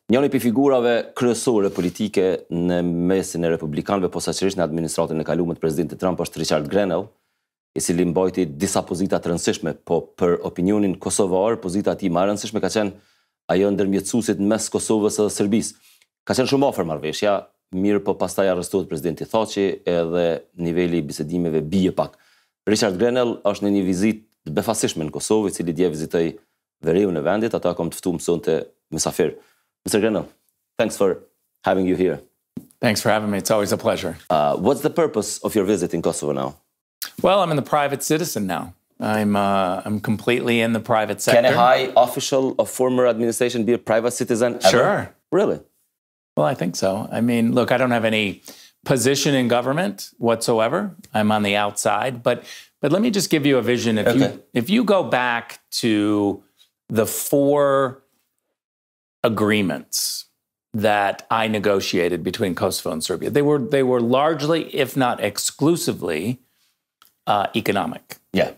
Njëri pi figurave kryesore politike në mesin e republikanëve, posaçërisht në administratën e kaluar të presidentit Trump është Richard Grenelli, I cili mbajti disa pozita të rëndësishme, po për opinionin kosovar, pozita e tij më e rëndësishme ka qenë ajo ndërmjetësuesit mes Kosovës dhe Serbisë. Ka qenë shumë afër marrëveshja, mirë po pastaj arrestohet presidenti Thaçi edhe niveli I bisedimeve bie pak. Richard Grenelli është në një vizitë të befasishme në Kosovë, I cili dje vizitoi veriun e vendit, ata kam të ftuar mësonte mysafir. Mr. Grenelli, thanks for having you here. Thanks for having me. It's always a pleasure. What's the purpose of your visit in Kosovo now? Well, I'm a private citizen now. I'm completely in the private sector. Can a high official of former administration be a private citizen ever? Sure. Really? Well, I think so. I mean, look, I don't have any position in government whatsoever. I'm on the outside, but let me just give you a vision. If you go back to the 4 agreements that I negotiated between Kosovo and Serbia, they were largely, if not exclusively, economic. Yeah.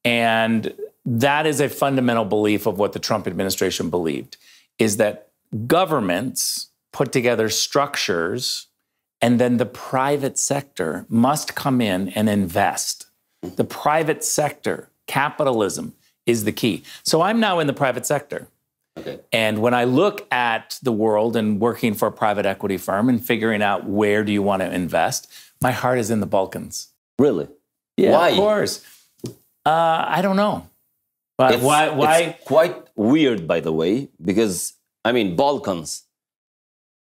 And that is a fundamental belief of what the Trump administration believed, is that governments put together structures and then the private sector must come in and invest. The private sector, capitalism, is the key. So I'm now in the private sector. Okay. And when I look at the world and working for a private equity firm and figuring out where do you want to invest, my heart is in the Balkans. Really? Yeah, Why? Of course. I don't know. But why? It's quite weird, by the way, because, I mean, Balkans,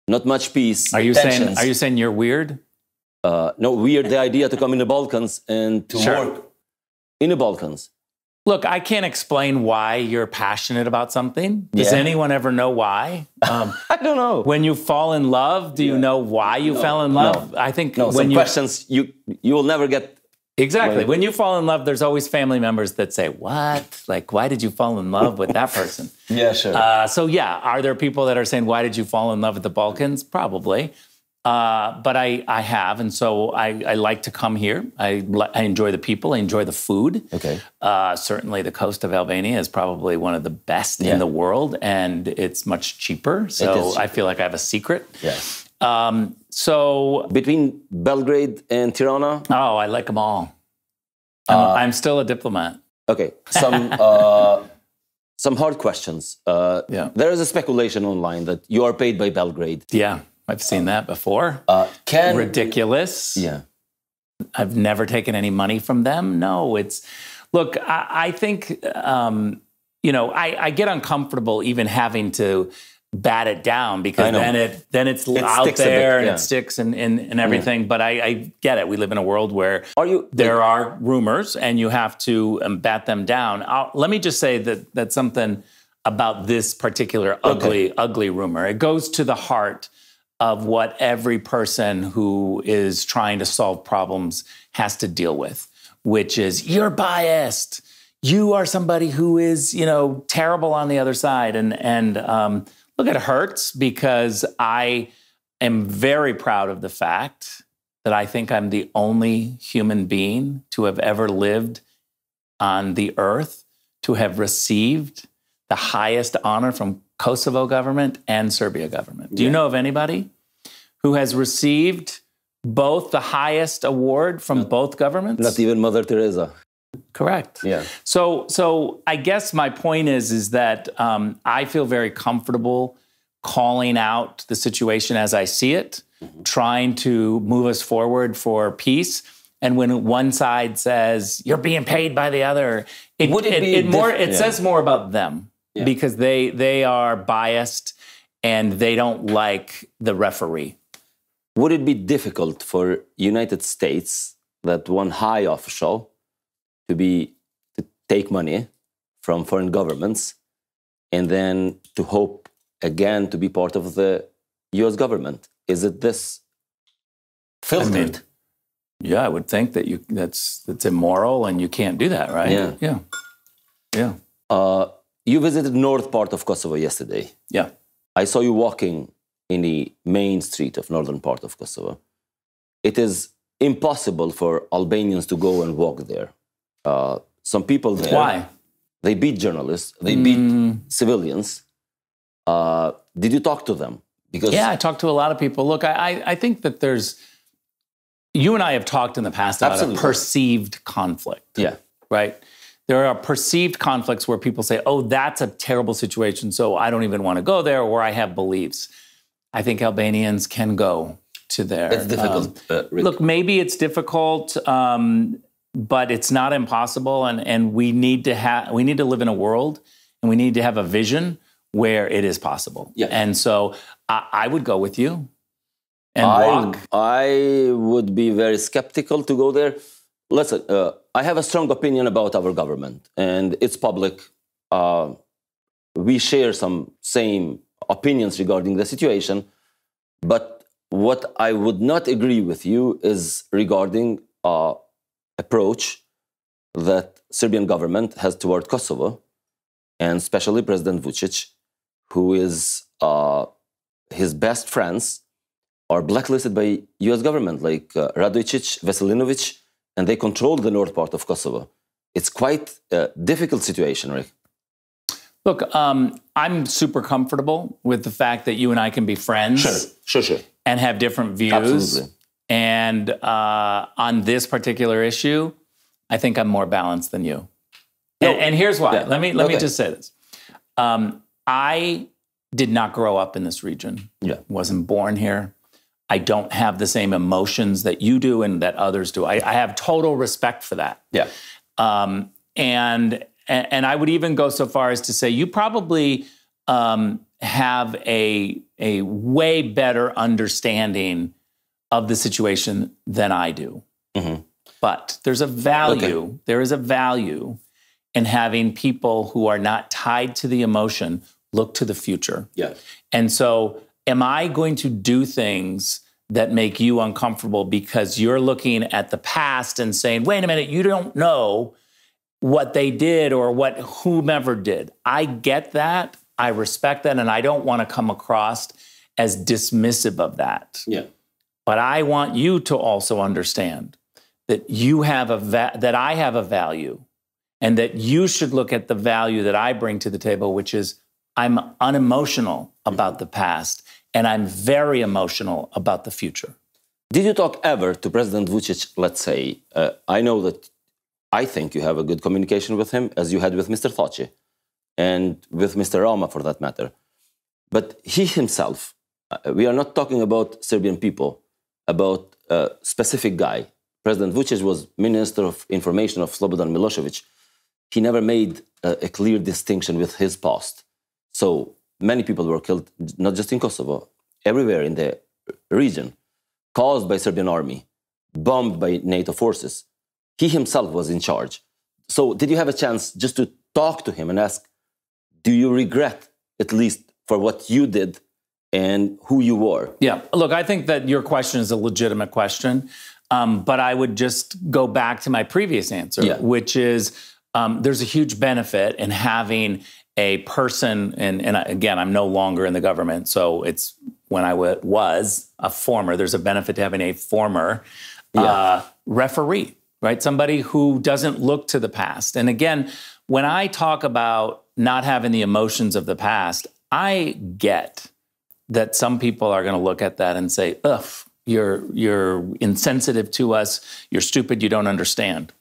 not much peace, tensions. Are you saying you're weird? No, weird the idea to come in the Balkans and to work in the Balkans. Look, I can't explain why you're passionate about something. Does anyone ever know why? I don't know. When you fall in love, do you know why you fell in love? No. I think when questions you will never get. Exactly. When you fall in love, there's always family members that say, what? Like, why did you fall in love with that person? Yeah, sure. So yeah, are there people that are saying, why did you fall in love with the Balkans? Probably. But I have, and so I like to come here. I enjoy the people, I enjoy the food. Okay. Certainly the coast of Albania is probably one of the best in the world, and it's much cheaper, so I feel like I have a secret. Yes. So between Belgrade and Tirana? Oh, I like them all. I'm still a diplomat. Okay, some hard questions. There is a speculation online that you are paid by Belgrade. Yeah. I've seen that before. Ridiculous. Yeah. I've never taken any money from them. No, look, I think, you know, I get uncomfortable even having to bat it down because then it's out there and it sticks and everything. But I get it. We live in a world where there are rumors and you have to bat them down. Let me just say that something about this particular ugly rumor. It goes to the heart of what every person who is trying to solve problems has to deal with, which is you're biased. You are somebody who is, you know, terrible on the other side. And look, it hurts because I am very proud of the fact that I think I'm the only human being to have ever lived on the earth, to have received the highest honor from Kosovo government and Serbia government. Do you know of anybody who has received both the highest award from both governments? Not even Mother Teresa. Correct. Yeah. So I guess my point is that I feel very comfortable calling out the situation as I see it, trying to move us forward for peace. And when one side says, you're being paid by the other, it says more about them. Yeah. Because they are biased and they don't like the referee. Would it be difficult for United States that one high official to take money from foreign governments and then to hope again to be part of the US government? Is it this filtered? Yeah, I would think that that's immoral and you can't do that, right? Yeah. You visited north part of Kosovo yesterday. Yeah. I saw you walking in the main street of northern part of Kosovo. It is impossible for Albanians to go and walk there. Some people there... Why? They beat journalists. They beat civilians. Did you talk to them? Because yeah, I talked to a lot of people. Look, I think that you and I have talked in the past about a perceived conflict. Yeah. Right? There are perceived conflicts where people say, oh, that's a terrible situation, so I don't even want to go there, or I have beliefs. I think Albanians can go to there. It's difficult. Look, maybe it's difficult, but it's not impossible, and we need to live in a world, and we need to have a vision where it is possible. Yeah. And so I would go with you and walk. I would be very skeptical to go there. Listen, I have a strong opinion about our government, and it's public. We share some same opinions regarding the situation, but what I would not agree with you is regarding approach that Serbian government has toward Kosovo, and especially President Vučić, who is his best friends are blacklisted by U.S. government, like Radojčić, Veselinović, and they control the north part of Kosovo. It's quite a difficult situation, Rick. Look, I'm super comfortable with the fact that you and I can be friends. Sure. And have different views. Absolutely. And on this particular issue, I think I'm more balanced than you. No. And here's why. Yeah. Let me just say this. I did not grow up in this region. Yeah. Wasn't born here. I don't have the same emotions that you do and that others do. I have total respect for that. Yeah. And I would even go so far as to say you probably have a way better understanding of the situation than I do. Mm-hmm. But there's a value. Okay. There is a value in having people who are not tied to the emotion look to the future. Yeah. And so am I going to do things that make you uncomfortable because you're looking at the past and saying, wait a minute, you don't know what they did or what whomever did? I get that. I respect that. And I don't want to come across as dismissive of that. Yeah. But I want you to also understand that you have that I have a value, and that you should look at the value that I bring to the table, which is I'm unemotional about the past, and I'm very emotional about the future. Did you talk ever to President Vučić, let's say, I think you have a good communication with him, as you had with Mr. Thaçi, and with Mr. Rama, for that matter. But he himself, we are not talking about Serbian people, about a specific guy. President Vučić was Minister of Information of Slobodan Milošević. He never made a clear distinction with his past. So many people were killed, not just in Kosovo, everywhere in the region, caused by Serbian army, bombed by NATO forces. He himself was in charge. So did you have a chance just to talk to him and ask, do you regret, at least for what you did and who you were? Yeah, look, I think that your question is a legitimate question, but I would just go back to my previous answer, which is there's a huge benefit in having a person, and again, I'm no longer in the government, so it's when I was a former, there's a benefit to having a former referee, right? Somebody who doesn't look to the past. And again, when I talk about not having the emotions of the past, I get that some people are going to look at that and say, ugh, you're insensitive to us, you're stupid, you don't understand.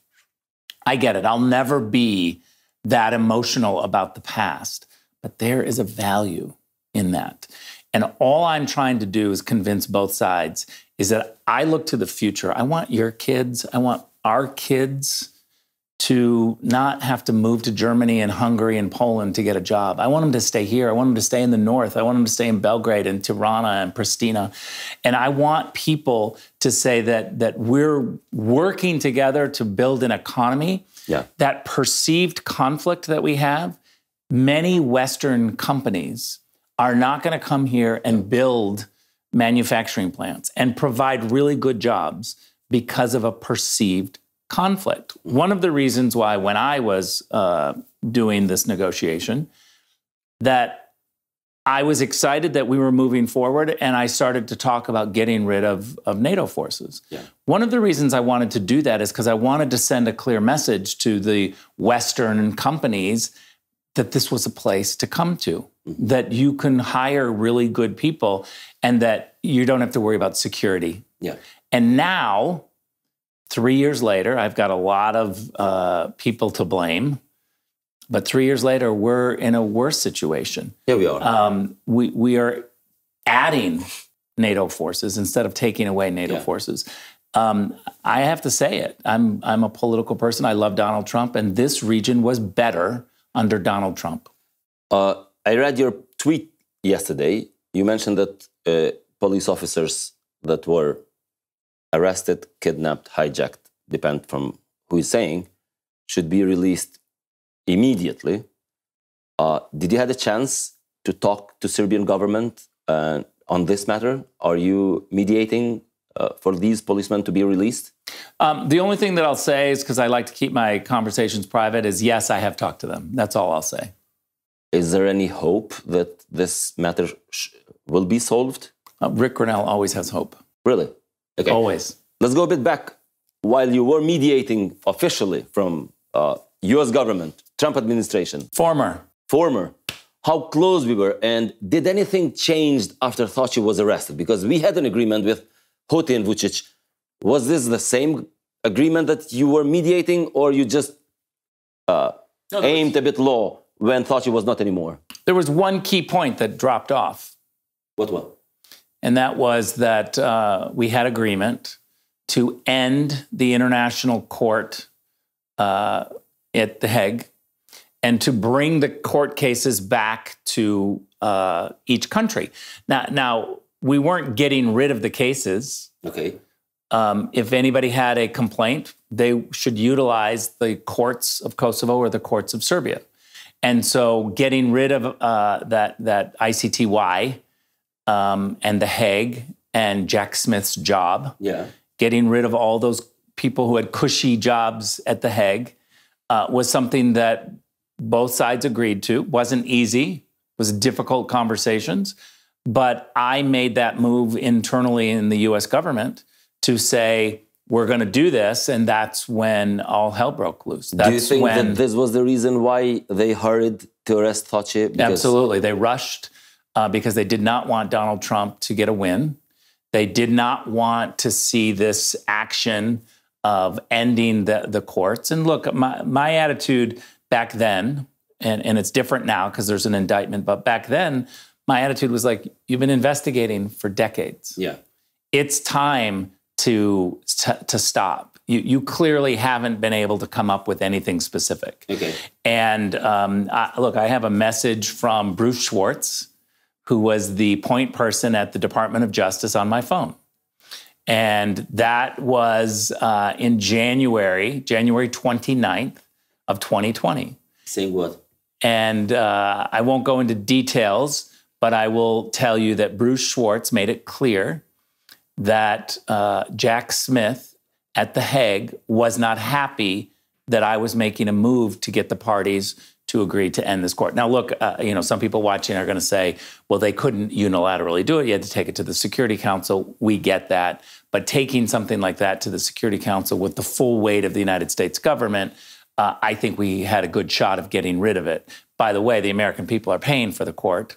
I get it. I'll never be that emotional about the past, but there is a value in that. And all I'm trying to do is convince both sides is that I look to the future. I want your kids, I want our kids to not have to move to Germany and Hungary and Poland to get a job. I want them to stay here. I want them to stay in the north. I want them to stay in Belgrade and Tirana and Pristina. And I want people to say that we're working together to build an economy. Yeah. That perceived conflict that we have, many Western companies are not going to come here and build manufacturing plants and provide really good jobs because of a perceived conflict. One of the reasons why when I was doing this negotiation, that I was excited that we were moving forward and I started to talk about getting rid of NATO forces. Yeah. One of the reasons I wanted to do that is because I wanted to send a clear message to the Western companies that this was a place to come to. that you can hire really good people and that you don't have to worry about security. Yeah. And now, 3 years later, I've got a lot of people to blame. But 3 years later, we're in a worse situation. Here we are. We are adding NATO forces instead of taking away NATO forces. I have to say it. I'm a political person. I love Donald Trump, and this region was better under Donald Trump. I read your tweet yesterday. You mentioned that police officers that were arrested, kidnapped, hijacked, depend from who is saying, should be released immediately. Did you have a chance to talk to Serbian government on this matter? Are you mediating for these policemen to be released? The only thing that I'll say is, because I like to keep my conversations private, is yes, I have talked to them. That's all I'll say. Is there any hope that this matter will be solved? Rick Grenell always has hope. Really? Okay. Always. Let's go a bit back. While you were mediating officially from U.S. government, Trump administration. Former. How close we were, and did anything change after Thaci was arrested? Because we had an agreement with Hoti and Vučić. Was this the same agreement that you were mediating, or you just aimed a bit low when Thaci was not anymore? There was one key point that dropped off. What one? And that was that we had agreement to end the international court at The Hague and to bring the court cases back to each country. Now, we weren't getting rid of the cases. Okay. If anybody had a complaint, they should utilize the courts of Kosovo or the courts of Serbia. And so getting rid of that ICTY and The Hague and Jack Smith's job, getting rid of all those people who had cushy jobs at The Hague, was something that both sides agreed to. Wasn't easy, was difficult conversations, but I made that move internally in the U.S. government to say, we're going to do this, and that's when all hell broke loose. That's do you think that this was the reason why they hurried to arrest Thaci? Absolutely. They rushed because they did not want Donald Trump to get a win. They did not want to see this action of ending the courts. And look, my attitude back then, and it's different now because there's an indictment, but back then, my attitude was like, you've been investigating for decades. Yeah. It's time to stop. You clearly haven't been able to come up with anything specific. Okay. And look, I have a message from Bruce Schwartz, who was the point person at the Department of Justice, on my phone. And that was in January 29th of 2020. Saying what? And I won't go into details, but I will tell you that Bruce Schwartz made it clear that Jack Smith at The Hague was not happy that I was making a move to get the parties to agree to end this court. Now, look, some people watching are going to say, well, they couldn't unilaterally do it. You had to take it to the Security Council. We get that. But taking something like that to the Security Council with the full weight of the United States government, I think we had a good shot of getting rid of it. By the way, the American people are paying for the court.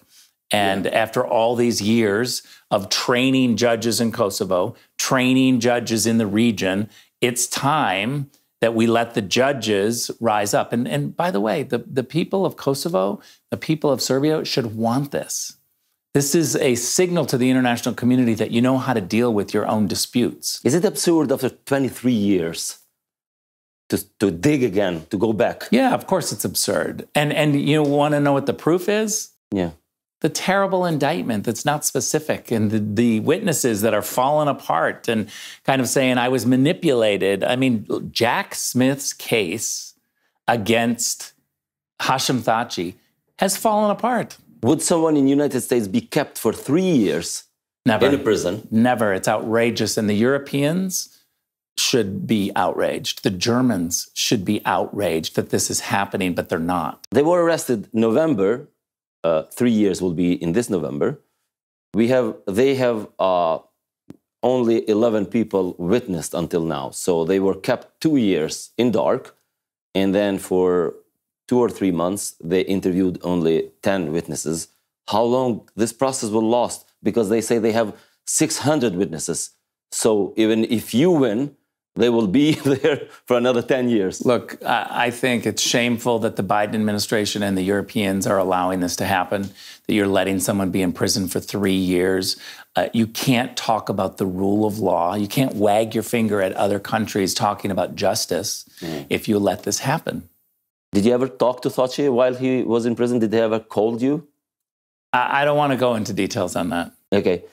And after all these years of training judges in Kosovo, training judges in the region, it's time that we let the judges rise up. And by the way, the people of Kosovo, the people of Serbia should want this. This is a signal to the international community that you know how to deal with your own disputes. Is it absurd after 23 years to dig again, to go back? Yeah, of course it's absurd. And you want to know what the proof is? Yeah. The terrible indictment that's not specific, and the witnesses that are falling apart and kind of saying I was manipulated. I mean, Jack Smith's case against Hashim Thaci has fallen apart. Would someone in the United States be kept for 3 years Never. in a prison? Never. It's outrageous. And the Europeans should be outraged. The Germans should be outraged that this is happening, but they're not. They were arrested November. 3 years will be in this November. They have only 11 people witnessed until now. So they were kept 2 years in dark. And then for 2 or 3 months, they interviewed only 10 witnesses. how long this process will last, because they say they have 600 witnesses. So even if you win, they will be there for another 10 years. Look, I think it's shameful that the Biden administration and the Europeans are allowing this to happen, that you're letting someone be in prison for 3 years. You can't talk about the rule of law. You can't wag your finger at other countries talking about justice if you let this happen. Did you ever talk to Thaçi while he was in prison? Did he ever call you? I don't want to go into details on that. Okay.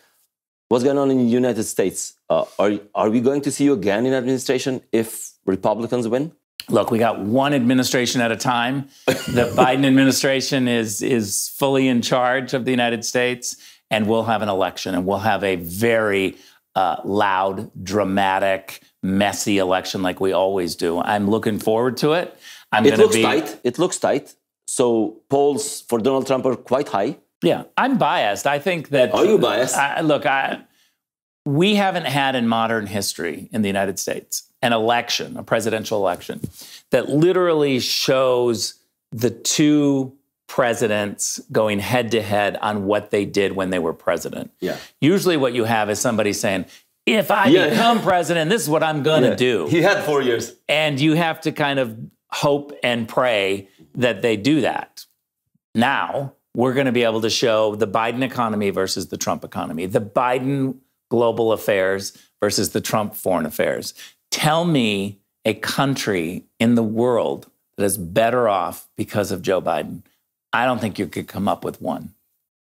What's going on in the United States? Are we going to see you again in administration if Republicans win? Look, we got one administration at a time. The Biden administration is fully in charge of the United States, and we'll have an election, and we'll have a very loud, dramatic, messy election like we always do. I'm looking forward to it. It looks tight. It looks tight. So polls for Donald Trump are quite high. Yeah, I'm biased. I think that... Are you biased? We haven't had in modern history in the United States an election, a presidential election, that literally shows the two presidents going head-to-head on what they did when they were president. Yeah. Usually what you have is somebody saying, if I become president, this is what I'm going to do. He had 4 years. And you have to kind of hope and pray that they do that. Now, we're going to be able to show the Biden economy versus the Trump economy, the Biden global affairs versus the Trump foreign affairs. Tell me a country in the world that is better off because of Joe Biden. I don't think you could come up with one.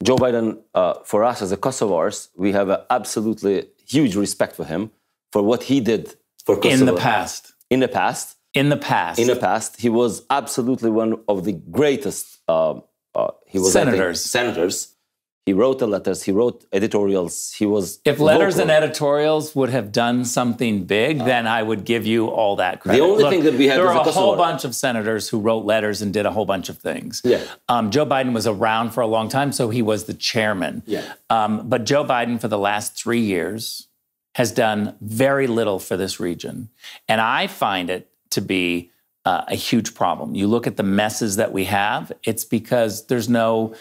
Joe Biden, for us as a Kosovars, we have an absolutely huge respect for him, for what he did for Kosovo. In the past. In the past. In the past. In the past. He was absolutely one of the greatest senators. He wrote the letters, he wrote editorials, he was If letters and editorials would have done something big, then I would give you all that credit. The only thing that we have there are a whole bunch of senators who wrote letters and did a whole bunch of things. Yeah. Joe Biden was around for a long time, so he was the chairman. Yeah. But Joe Biden, for the last 3 years, has done very little for this region. And I find it to be a huge problem. You look at the messes that we have, it's because there's no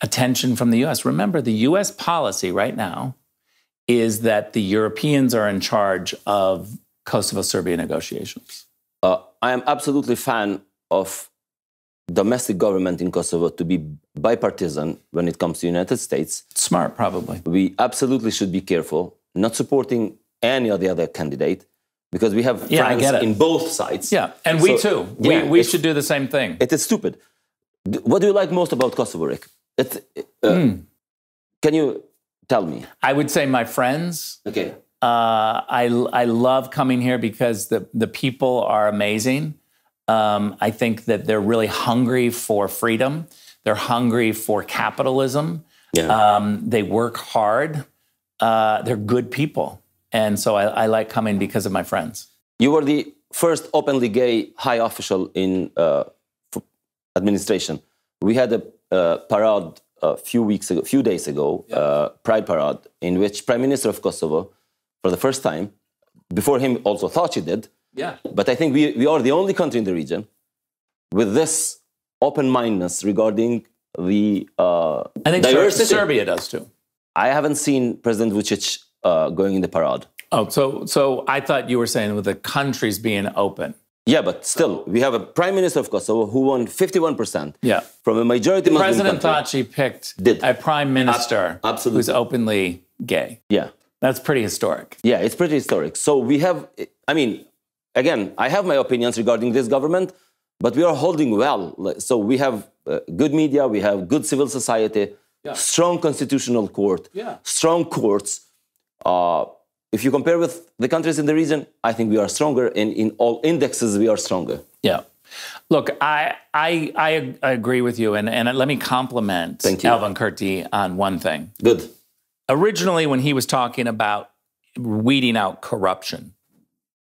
attention from the U.S. Remember, the U.S. policy right now is that the Europeans are in charge of Kosovo-Serbia negotiations. I am absolutely a fan of domestic government in Kosovo to be bipartisan when it comes to the United States. Smart, probably. We absolutely should be careful, not supporting any of the other candidate, because we have friends in both sides. Yeah, and we too. We should do the same thing. It is stupid. What do you like most about Kosovo, Rick? Can you tell me? I would say my friends. Okay. I love coming here because the people are amazing. I think that they're really hungry for freedom. They're hungry for capitalism. Yeah. They work hard. They're good people. And so I like coming because of my friends. You were the first openly gay high official in administration. We had a parade a few days ago, Pride Parade, in which Prime Minister of Kosovo, for the first time, before him also Thaçi did. Yeah. But I think we are the only country in the region with this open-mindedness regarding the I think diversity. Serbia does too. I haven't seen President Vučić going in the parade. Oh, so I thought you were saying with the countries being open. Yeah, but still, we have a Prime Minister of Kosovo who won 51% from a majority Muslim President country. Thaçi picked a Prime Minister who's openly gay. Yeah. That's pretty historic. Yeah, it's pretty historic. So we have, I mean, again, I have my opinions regarding this government, but we are holding well. So we have good media, we have good civil society, strong constitutional court, strong courts. If you compare with the countries in the region, I think we are stronger. In all indexes, we are stronger. Yeah. Look, I agree with you. And let me compliment Alvin Kurti on one thing. Good. Originally, when he was talking about weeding out corruption,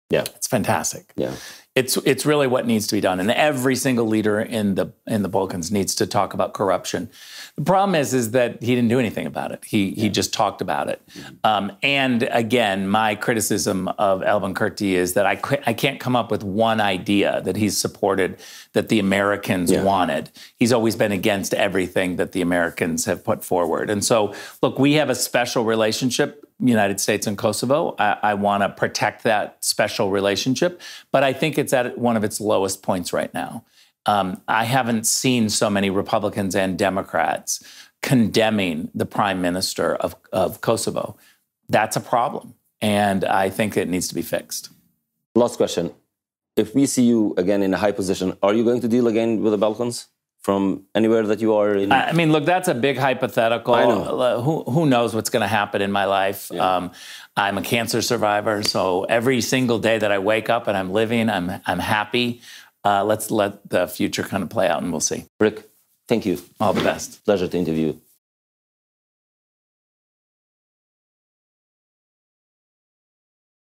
yeah, it's fantastic. Yeah. It's really what needs to be done, and every single leader in the Balkans needs to talk about corruption. The problem is that he didn't do anything about it. He just talked about it. And again, my criticism of Elvan Kurti is that I can't come up with one idea that he's supported that the Americans wanted. He's always been against everything that the Americans have put forward. And so, look, we have a special relationship, United States and Kosovo. I want to protect that special relationship, but I think it's at one of its lowest points right now. I haven't seen so many Republicans and Democrats condemning the prime minister of Kosovo. That's a problem, and I think it needs to be fixed. Last question. If we see you again in a high position, are you going to deal again with the Balkans from anywhere that you are in? I mean, look, that's a big hypothetical. I know. Who knows what's going to happen in my life? Yeah. I'm a cancer survivor, so every single day that I wake up and I'm living, I'm happy. Let's let the future kind of play out, and we'll see. Rick, thank you. All the best. Pleasure to interview you.